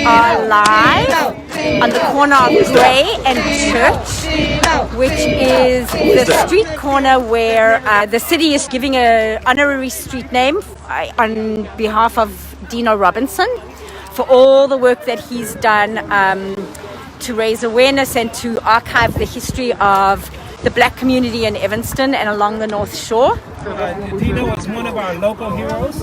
are live on the corner of Gray and Church, which is the street corner where the city is giving an honorary street name on behalf of Dino Robinson for all the work that he's done to raise awareness and to archive the history of the black community in Evanston and along the North Shore. Dino is one of our local heroes.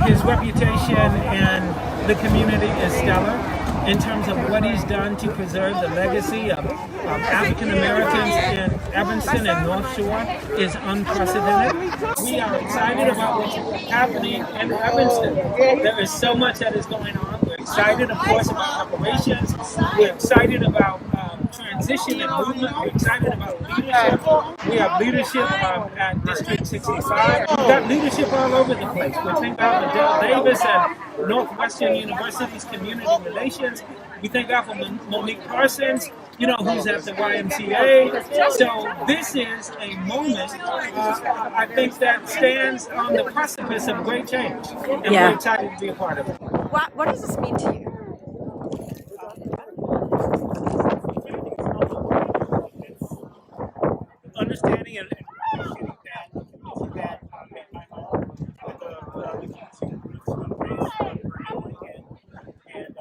His reputation in the community is stellar in terms of what he's done to preserve the legacy of African Americans in Evanston and North Shore is unprecedented. We are excited about what's happening in Evanston. There is so much that is going on. We're excited, of course, about reparations. We're excited about transition and movement. We're excited about leadership. We have leadership at District 65. We've got leadership all over the place. We thank God for Dale Davis and Northwestern University's community relations. We thank God for Monique Parsons, who's at the YMCA. So this is a moment, I think, that stands on the precipice of great change. And we're excited to be a part of it. What does this mean to you? Understanding and appreciating that made my home with the and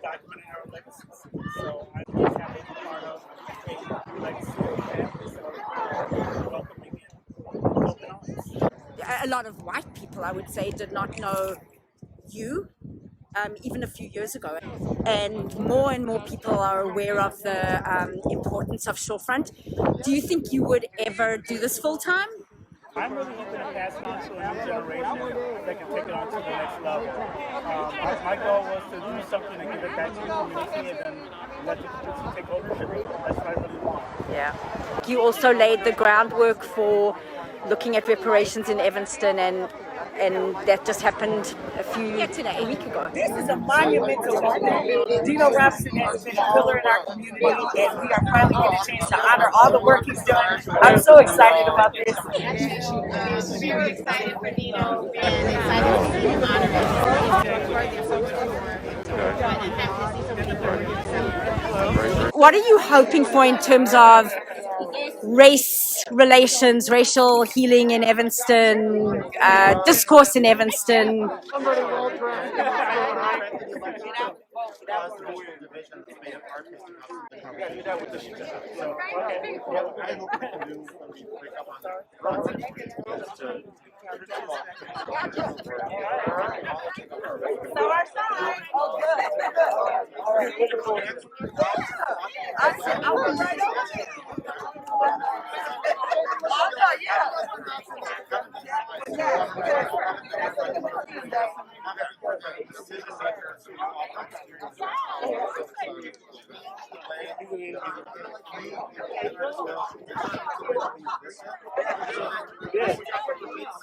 documenting our legacies. So I'm just happy to be part of a legacy family. So welcoming in open arms. A lot of white people, I would say, did not know you. Even a few years ago, and more people are aware of the importance of Shorefront. Do you think you would ever do this full time? I'm really hoping to pass it on to a new generation that can take it on to the next level. My goal was to do something and give it back to the community and then let the community take ownership. That's what I really want. Yeah. You also laid the groundwork for looking at reparations in Evanston, and that just happened a week ago. This is a monumental moment. Dino Robinson has been a pillar in our community, and we are finally getting a chance to honor all the work he's done. I'm so excited about this. Very excited for Dino, and excited to see him honored. What are you hoping for in terms of race relations, racial healing in Evanston, discourse in Evanston?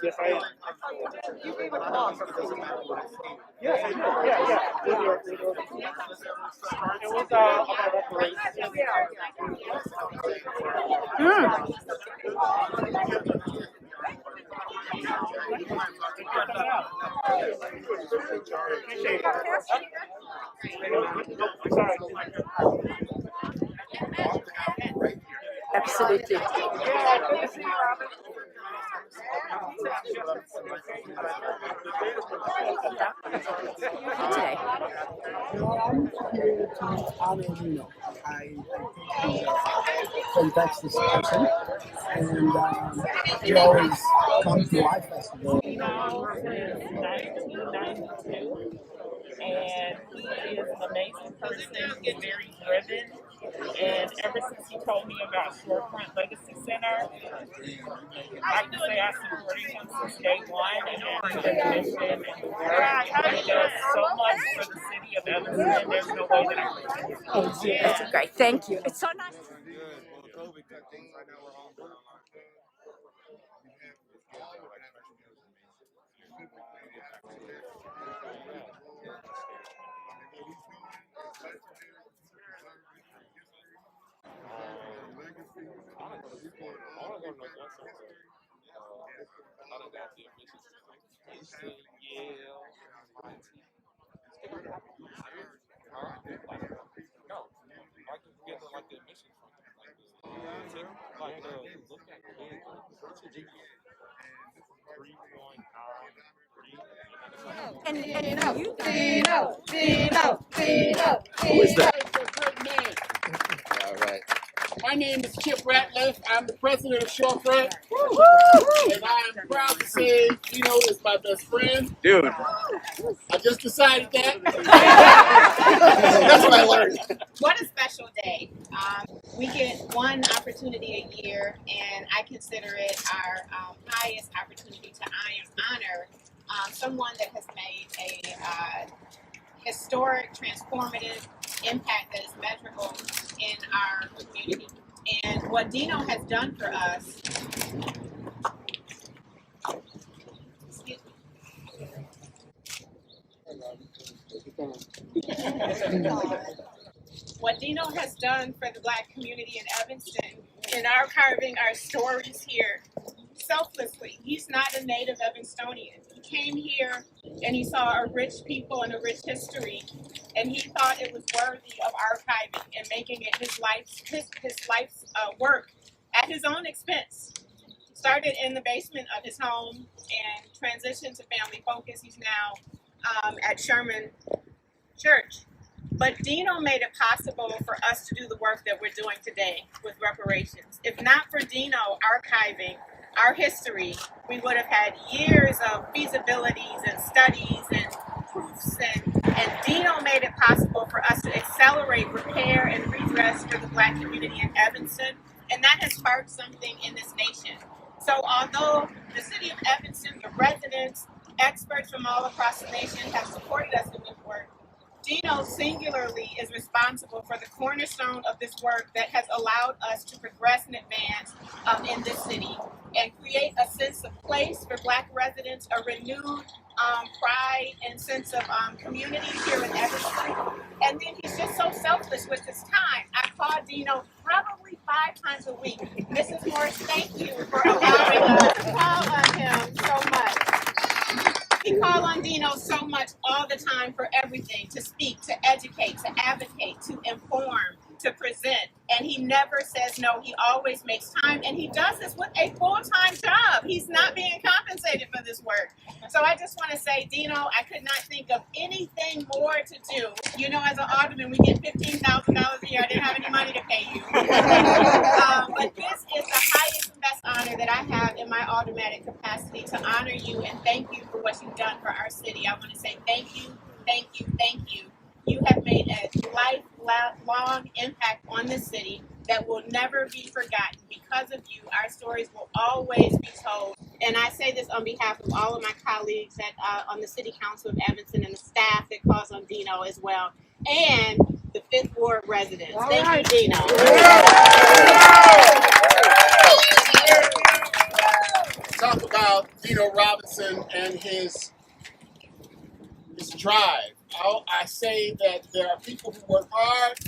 Yes, I am. Yes, I do. Yeah. It was about reparations. Absolutely. Today. I'm here to honor Dino. I think he's a fantastic person, and he always comes to our festival. Dino is 1992, and he is an amazing person, very driven. And ever since he told me about Shorefront Legacy Center, I can say I supported him since day one, and the mission and the work. He does so much for the city of Evanston. There's no way that I can. Thank you. That's great. Thank you. It's so nice. And you, Who is that? All right. My name is Chip Ratliff. I'm the president of Shorefront. And I am proud to say Dino is my best friend. Dude. I just decided that. That's what I learned. What a special day. We get one opportunity a year, and I consider it our highest opportunity to honor someone that has made a historic, transformative impact that is measurable in our community. And what Dino has done for us, what Dino has done for the Black community in Evanston in archiving our stories here selflessly. He's not a native Evanstonian. He came here and he saw a rich people and a rich history, and he thought it was worthy of archiving and making it his life's work at his own expense. Started in the basement of his home and transitioned to Family Focus. He's now at Sherman Church. But Dino made it possible for us to do the work that we're doing today with reparations. If not for Dino archiving our history, we would have had years of feasibilities and studies and proofs, and Dino made it possible for us to accelerate repair and redress for the Black community in Evanston, and that has sparked something in this nation. So although the city of Evanston, the residents, experts from all across the nation have supported us in this work, Dino singularly is responsible for the cornerstone of this work that has allowed us to progress and advance in this city and create a sense of place for Black residents, a renewed pride and sense of community here in Evanston. And then he's just so selfless with his time. I call Dino probably 5 times a week. Mrs. Morris, thank you for allowing us to call on him so much. We call on Dino so much all the time for everything, to speak, to educate, to advocate, to inform, to present. And he never says no. He always makes time, and he does this with a full-time job. He's not being compensated for this work. So I just want to say, Dino, I could not think of anything more to do. You know, as an alderman, we get $15,000 a year. I didn't have any money to pay you. But this is the highest and best honor that I have in my aldermanic capacity, to honor you and thank you for what you've done for our city. I want to say thank you, thank you, thank you. You have made a lifelong impact on this city that will never be forgotten. Because of you, our stories will always be told. And I say this on behalf of all of my colleagues on the City Council of Evanston and the staff that calls on Dino as well, and the 5th Ward residents. Thank you, Dino. Talk about Dino Robinson and his drive. I say that there are people who work hard,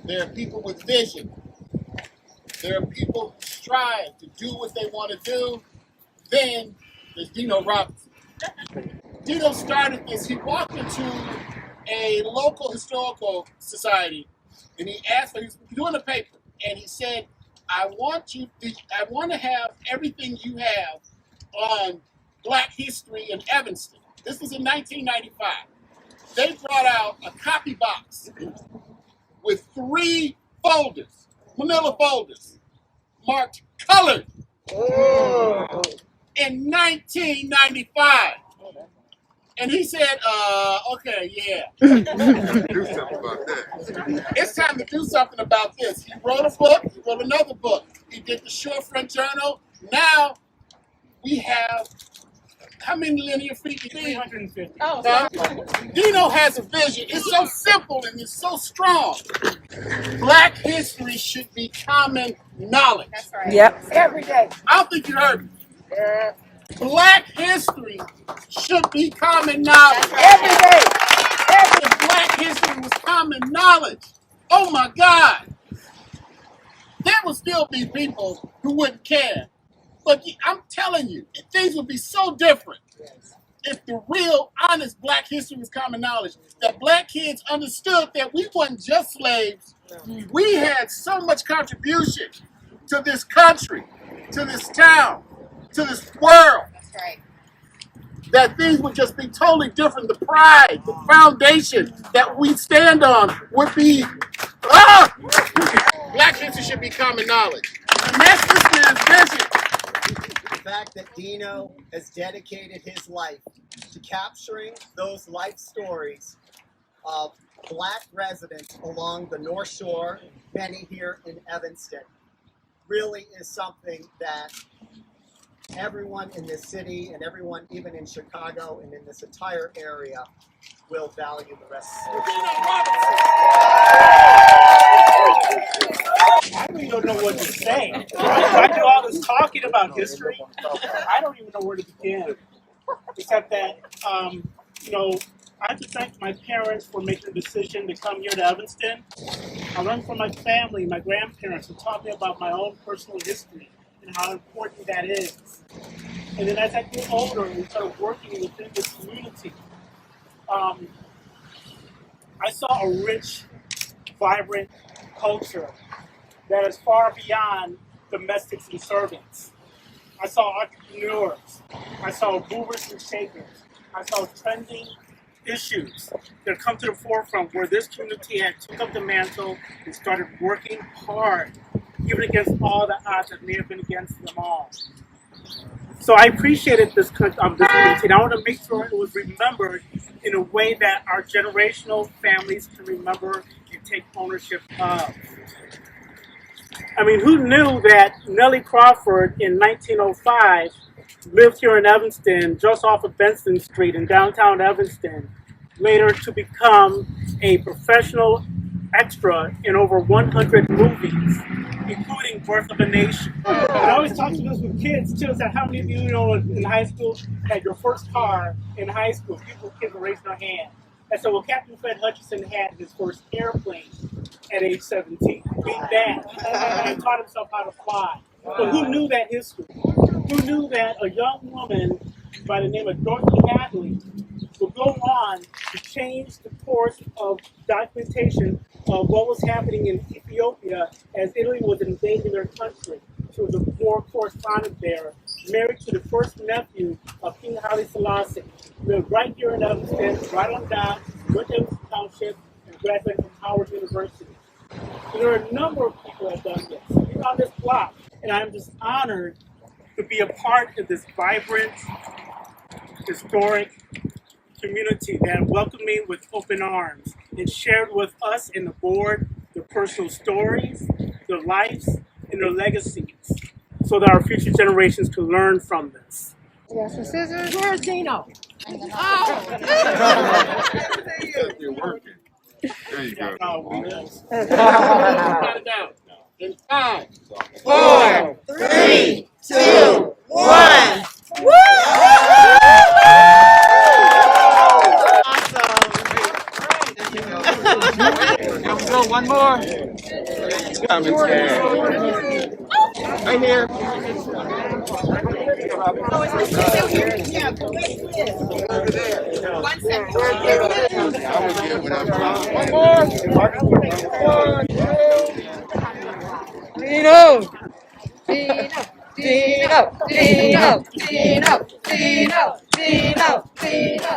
there are people with vision, there are people who strive to do what they want to do. Then there's Dino Robinson. Dino started this. He walked into a local historical society and he asked, he was doing a paper, and he said, I want to have everything you have on Black history in Evanston. This was in 1995. They brought out a copy box with 3 folders, manila folders, marked colored in 1995. And he said, okay, yeah. Do something about that. It's time to do something about this. He wrote a book, he wrote another book. He did the Shorefront Journal. Now we have, how many linear feet? 350. Oh, Dino has a vision. It's so simple and it's so strong. Black history should be common knowledge. that's right. Yep. Every day. I don't think you heard me. Black history should be common knowledge. Every day. If Black history was common knowledge, oh my God, there would still be people who wouldn't care. But I'm telling you, things would be so different if the real, honest Black history was common knowledge. That Black kids understood that we weren't just slaves. We had so much contribution to this country, to this town, to this world. That's right. That things would just be totally different. The pride, the foundation that we stand on would be, Black history should be common knowledge. And that's this man's vision. The fact that Dino has dedicated his life to capturing those life stories of Black residents along the North Shore, many here in Evanston, really is something that everyone in this city and everyone even in Chicago and in this entire area will value the rest of the I really don't know what to say. I do all this talking about history. I don't even know where to begin. Except that, I have to thank my parents for making the decision to come here to Evanston. I learned from my family, my grandparents, who taught me about my own personal history and how important that is. And then as I grew older and started working within this community, I saw a rich, vibrant culture that is far beyond domestics and servants. I saw entrepreneurs. I saw movers and shakers. I saw trending issues that come to the forefront where this community had took up the mantle and started working hard, even against all the odds that may have been against them all. So I appreciated this community, and I want to make sure it was remembered in a way that our generational families can remember and take ownership of. I mean, who knew that Nellie Crawford in 1905 lived here in Evanston, just off of Benson Street in downtown Evanston, later to become a professional extra in over 100 movies, including Birth of a Nation. And I always talk to this with kids too, is that how many of you know in high school had your first car in high school? Kids were raising their hand. And so, well, Captain Fred Hutchinson had his first airplane at age 17. Beat that. And taught himself how to fly. But who knew that history? Who knew that a young woman by the name of Dorothy Hadley would go on to change the course of documentation of what was happening in Ethiopia as Italy was invading their country? She was a war correspondent there, married to the first nephew of King Haile Selassie. Lived right here in Evanston, right on down, went to Evanston Township, and graduated from Howard University. So there are a number of people that have done this, even on this block. And I'm just honored to be a part of this vibrant, historic community that welcomed me with open arms and shared with us and the board their personal stories, their lives, and their legacies, so that our future generations can learn from this. Yes, the scissors. Where's Dino? You're working. There you go. Got it down. In 5, 4, 3, 2, 1. Woo! Let's go, one more. Coming, right here. Dino! Dino! Dino! Dino! Dino! Dino! Dino! Dino!